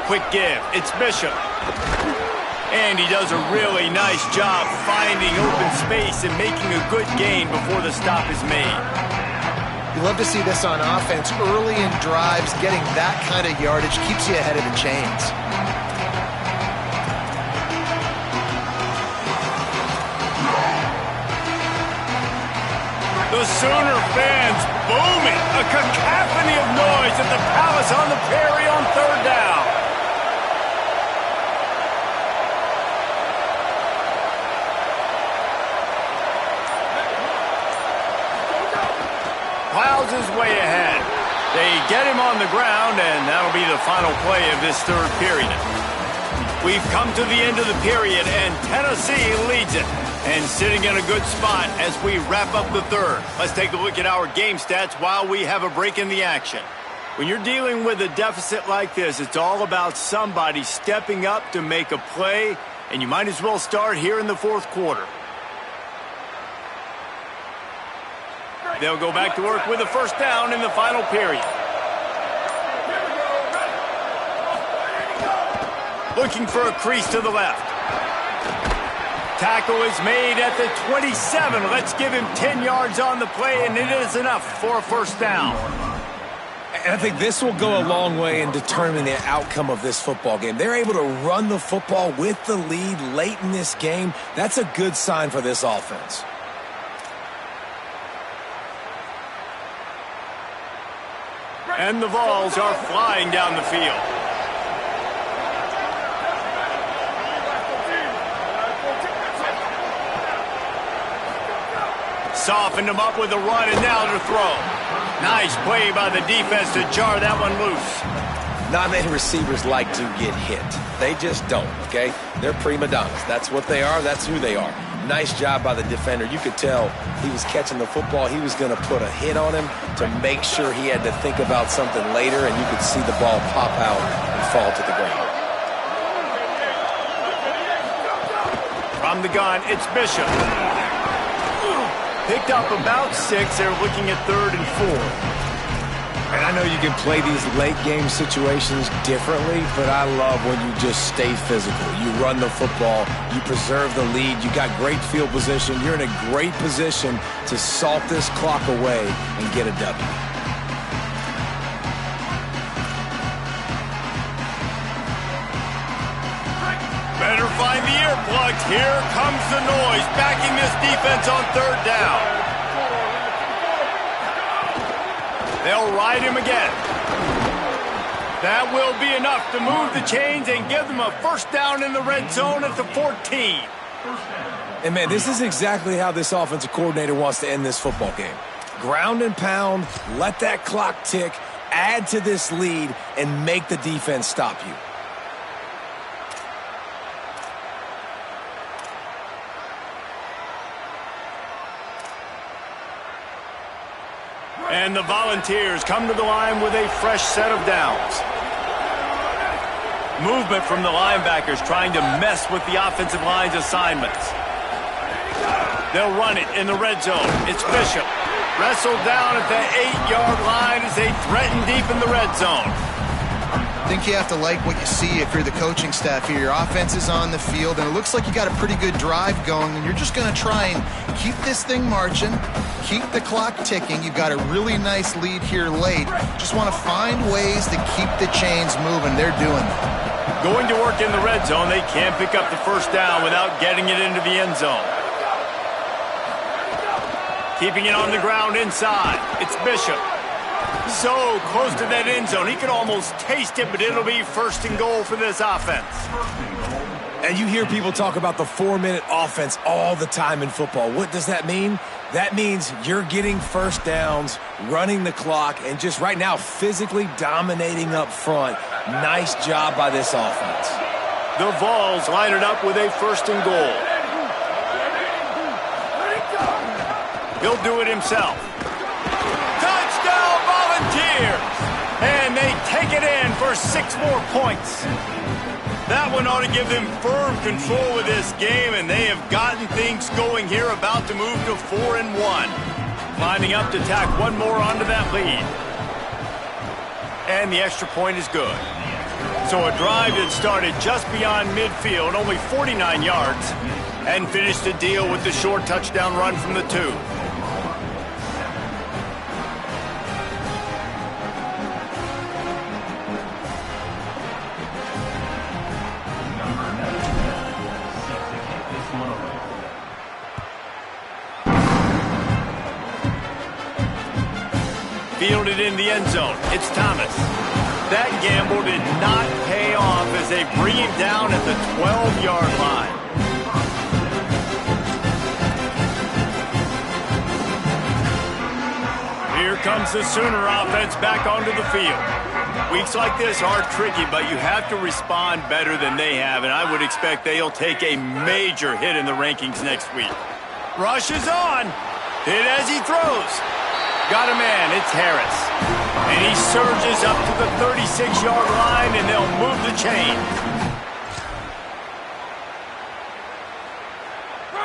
Quick give. It's Bishop. And he does a really nice job finding open space and making a good gain before the stop is made. You love to see this on offense. Early in drives, getting that kind of yardage keeps you ahead of the chains. The Sooner fans booming. A cacophony of noise at the Palace on the Prairie on third down. Plows his way ahead. They get him on the ground, and that'll be the final play of this third period. We've come to the end of the period, and Tennessee leads it. And sitting in a good spot as we wrap up the third. Let's take a look at our game stats while we have a break in the action. When you're dealing with a deficit like this, it's all about somebody stepping up to make a play, and you might as well start here in the fourth quarter. They'll go back to work with a first down in the final period. Looking for a crease to the left. Tackle is made at the 27. Let's give him 10 yards on the play, and it is enough for a first down. And I think this will go a long way in determining the outcome of this football game. They're able to run the football with the lead late in this game. That's a good sign for this offense. And the Vols are flying down the field. Softened him up with a run, and now to throw. Nice play by the defense to jar that one loose. Not many receivers like to get hit. They just don't, okay? They're prima donnas. That's what they are. That's who they are. Nice job by the defender. You could tell he was catching the football. He was going to put a hit on him to make sure he had to think about something later, and you could see the ball pop out and fall to the ground. From the gun, it's Bishop. Picked up about 6. They're looking at 3rd and 4. And I know you can play these late game situations differently, but I love when you just stay physical. You run the football, you preserve the lead, you got great field position, you're in a great position to salt this clock away and get a W. Better find the earplugs. Here comes the noise, backing this defense on 3rd down. They'll ride him again. That will be enough to move the chains and give them a first down in the red zone at the 14. And, man, this is exactly how this offensive coordinator wants to end this football game. Ground and pound, let that clock tick, add to this lead, and make the defense stop you. And the Volunteers come to the line with a fresh set of downs. Movement from the linebackers trying to mess with the offensive line's assignments. They'll run it in the red zone. It's Bishop. Wrestled down at the 8-yard line as they threaten deep in the red zone. I think you have to like what you see if you're the coaching staff here. Your offense is on the field, and it looks like you got a pretty good drive going, and you're just going to try and keep this thing marching, keep the clock ticking. You've got a really nice lead here late. Just want to find ways to keep the chains moving. They're doing that. Going to work in the red zone, they can't pick up the first down without getting it into the end zone. Keeping it on the ground inside. It's Bishop. So close to that end zone. He could almost taste it, but it'll be 1st and goal for this offense. And you hear people talk about the 4-minute offense all the time in football. What does that mean? That means you're getting first downs, running the clock, and just right now physically dominating up front. Nice job by this offense. The Vols line it up with a 1st and goal. He'll do it himself. Touchdown Volunteers! And they take it in for 6 more points. That one ought to give them firm control of this game, and they have gotten things going here, about to move to 4-1. Lining up to tack one more onto that lead. And the extra point is good. So a drive that started just beyond midfield, only 49 yards, and finished the deal with the short touchdown run from the 2. Fielded in the end zone. It's Thomas. That gamble did not pay off as they bring him down at the 12-yard line. Here comes the Sooner offense back onto the field. Weeks like this are tricky, but you have to respond better than they have, and I would expect they'll take a major hit in the rankings next week. Rush is on. Hit as he throws. Got a man, it's Harris. And he surges up to the 36-yard line, and they'll move the chain.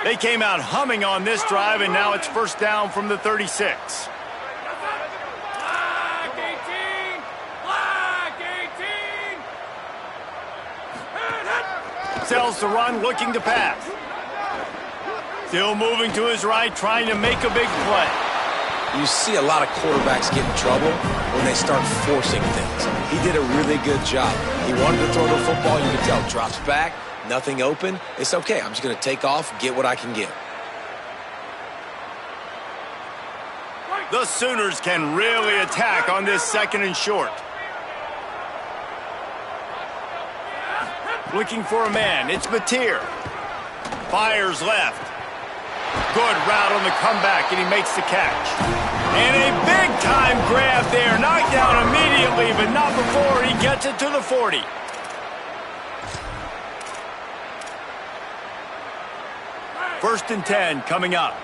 They came out humming on this drive, and now it's 1st down from the 36. Black 18! Sells the run, looking to pass. Still moving to his right, trying to make a big play. You see a lot of quarterbacks get in trouble when they start forcing things. He did a really good job. He wanted to throw the football. You can tell. Drops back, nothing open. It's okay. I'm just going to take off, get what I can get. The Sooners can really attack on this 2nd and short. Looking for a man. It's Mateer. Fires left. Good route on the comeback, and he makes the catch. And a big-time grab there. Knocked down immediately, but not before he gets it to the 40. First and 10 coming up.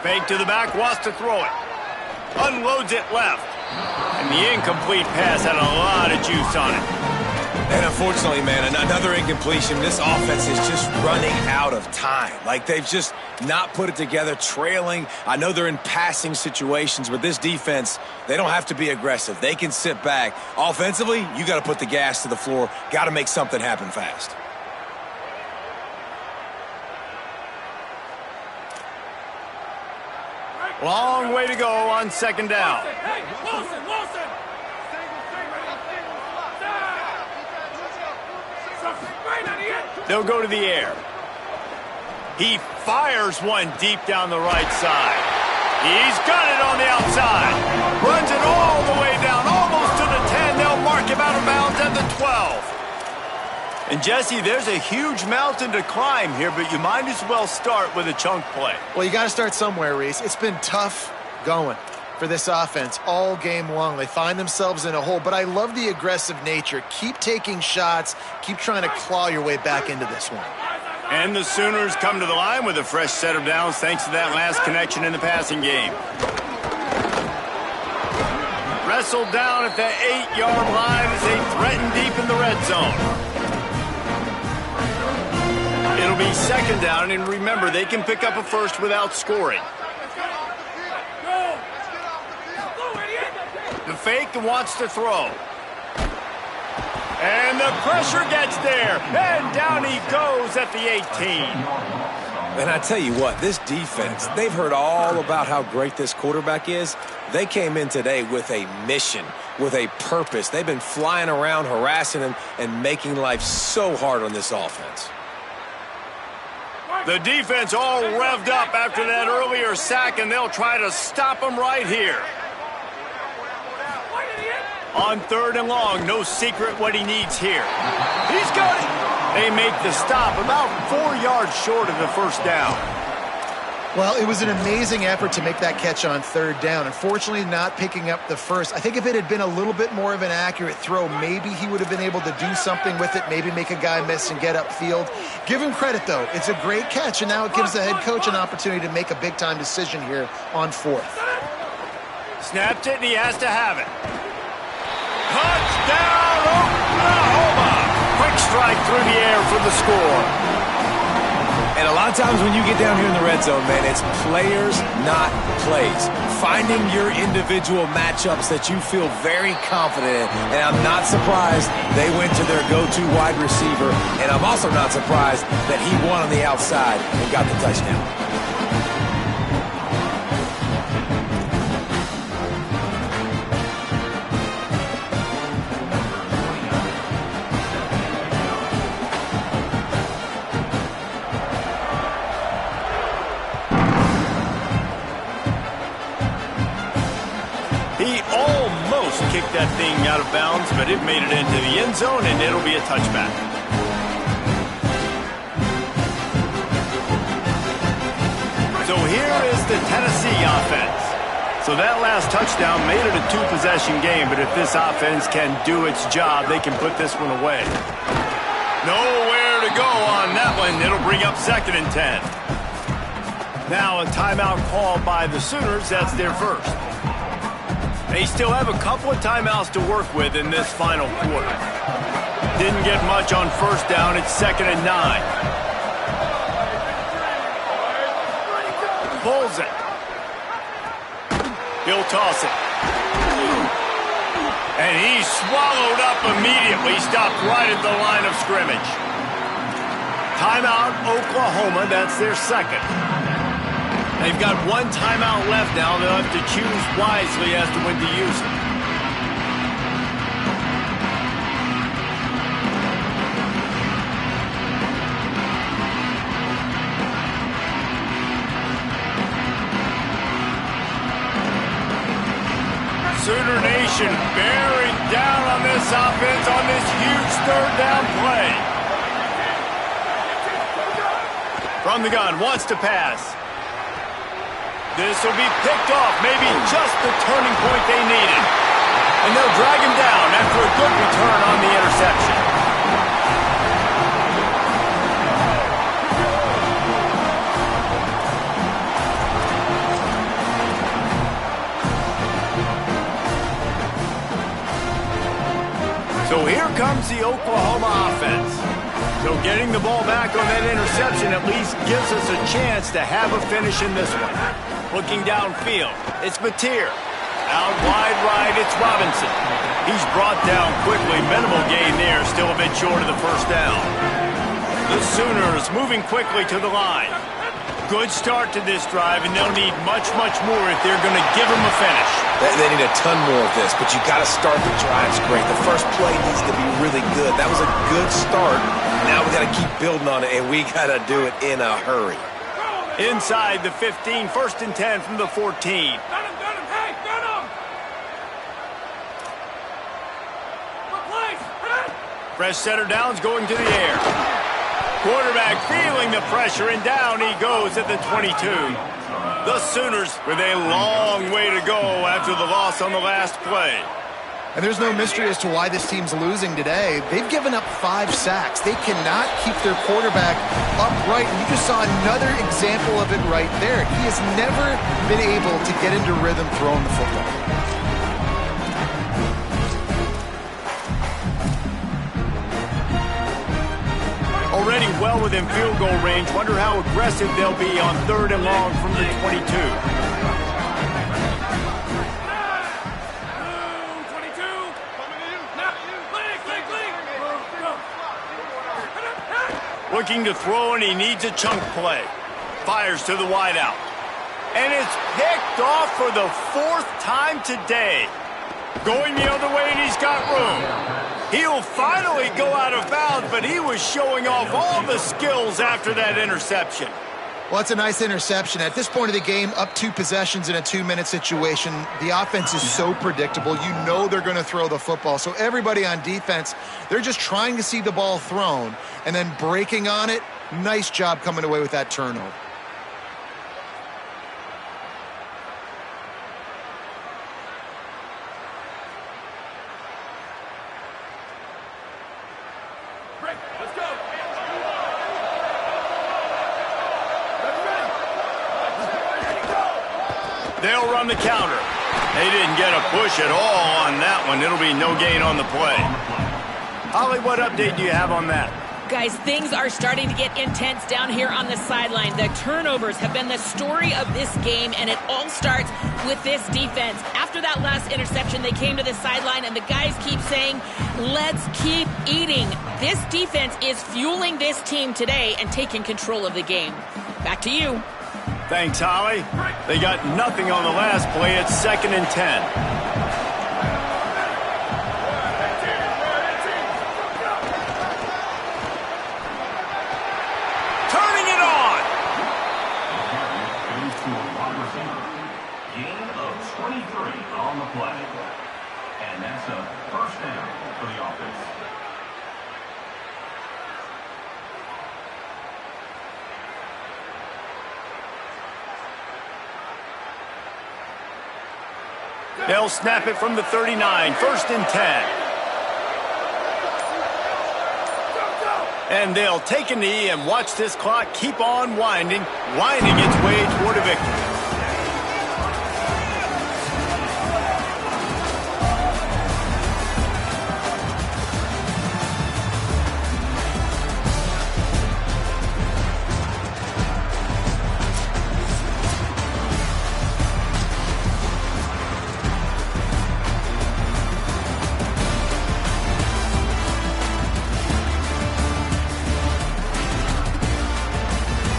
Fake to the back, wants to throw it. Unloads it left. And the incomplete pass had a lot of juice on it. And unfortunately, man, another incompletion. This offense is just running out of time. Like, they've just not put it together, trailing. I know they're in passing situations, but this defense, they don't have to be aggressive. They can sit back. Offensively, you got to put the gas to the floor. Got to make something happen fast. Long way to go on 2nd down. Hey, Wilson! They'll go to the air. He fires one deep down the right side. He's got it on the outside. Runs it all the way down, almost to the 10. They'll mark him out of bounds at the 12. And, Jesse, there's a huge mountain to climb here, but you might as well start with a chunk play. Well, you got to start somewhere, Reese. It's been tough going for this offense all game long. They find themselves in a hole, but I love the aggressive nature. Keep taking shots. Keep trying to claw your way back into this one. And the Sooners come to the line with a fresh set of downs thanks to that last connection in the passing game. Wrestled down at the 8-yard line as they threaten deep in the red zone. It'll be 2nd down, and remember, they can pick up a first without scoring. The fake wants to throw. And the pressure gets there. And down he goes at the 18. And I tell you what, this defense, they've heard all about how great this quarterback is. They came in today with a mission, with a purpose. They've been flying around, harassing him, and making life so hard on this offense. The defense all revved up after that earlier sack, and they'll try to stop him right here. On 3rd and long, no secret what he needs here. He's got it. They make the stop about 4 yards short of the first down. Well, it was an amazing effort to make that catch on 3rd down. Unfortunately, not picking up the first. I think if it had been a little bit more of an accurate throw, maybe he would have been able to do something with it, maybe make a guy miss and get upfield. Give him credit, though. It's a great catch, and now it gives the head coach an opportunity to make a big-time decision here on 4th. Snapped it, and he has to have it. Touchdown, Oklahoma! Quick strike through the air for the score. And a lot of times when you get down here in the red zone, man, it's players, not plays. Finding your individual matchups that you feel very confident in. And I'm not surprised they went to their go-to wide receiver. And I'm also not surprised that he won on the outside and got the touchdown. Kicked that thing out of bounds, but it made it into the end zone, and it'll be a touchback. So here is the Tennessee offense. So that last touchdown made it a 2-possession game, but if this offense can do its job, they can put this one away. Nowhere to go on that one. It'll bring up 2nd and 10. Now a timeout called by the Sooners. That's their first. They still have a couple of timeouts to work with in this final quarter. Didn't get much on 1st down. It's 2nd and 9. Pulls it. He'll toss it. And he swallowed up immediately. Stopped right at the line of scrimmage. Timeout, Oklahoma. That's their second. They've got 1 timeout left now. They'll have to choose wisely as to when to use it. Sooner Nation bearing down on this offense on this huge 3rd down play. From the gun, wants to pass. This will be picked off, maybe just the turning point they needed. And they'll drag him down after a good return on the interception. So here comes the Oklahoma offense. So getting the ball back on that interception at least gives us a chance to have a finish in this one. Looking downfield, it's Mateer. Out wide right, it's Robinson. He's brought down quickly. Minimal gain there, still a bit short of the first down. The Sooners moving quickly to the line. Good start to this drive, and they'll need much, much more if they're going to give them a finish. They need a ton more of this, but you got to start the drives great. The first play needs to be really good. That was a good start. Now we got to keep building on it, and we got to do it in a hurry. Inside the 15, 1st and 10 from the 14. Got him, hey, got him! Good place, Fresh setter downs going to the air. Quarterback feeling the pressure, and down he goes at the 22. The Sooners with a long way to go after the loss on the last play. And there's no mystery as to why this team's losing today. They've given up 5 sacks. They cannot keep their quarterback upright. And you just saw another example of it right there. He has never been able to get into rhythm throwing the football. Already well within field goal range. Wonder how aggressive they'll be on 3rd and long from the 22. Looking to throw, and he needs a chunk play. Fires to the wideout. And it's picked off for the 4th time today. Going the other way, and he's got room. He'll finally go out of bounds, but he was showing off all the skills after that interception. Well, it's a nice interception. At this point of the game, up 2 possessions in a 2-minute situation, the offense is so predictable. You know they're going to throw the football. So everybody on defense, they're just trying to see the ball thrown and then breaking on it. Nice job coming away with that turnover. Let's go. They'll run the counter. They didn't get a push at all on that one. It'll be no gain on the play. Holly, what update do you have on that? Guys, things are starting to get intense down here on the sideline. The turnovers have been the story of this game, and it all starts with this defense. After that last interception, they came to the sideline, and the guys keep saying, let's keep eating. This defense is fueling this team today and taking control of the game. Back to you. Thanks, Holly. They got nothing on the last play. It's 2nd and 10. On the play. And that's a first down for the offense. They'll snap it from the 39. 1st and 10. And they'll take a knee and watch this clock keep on winding its way toward a victory.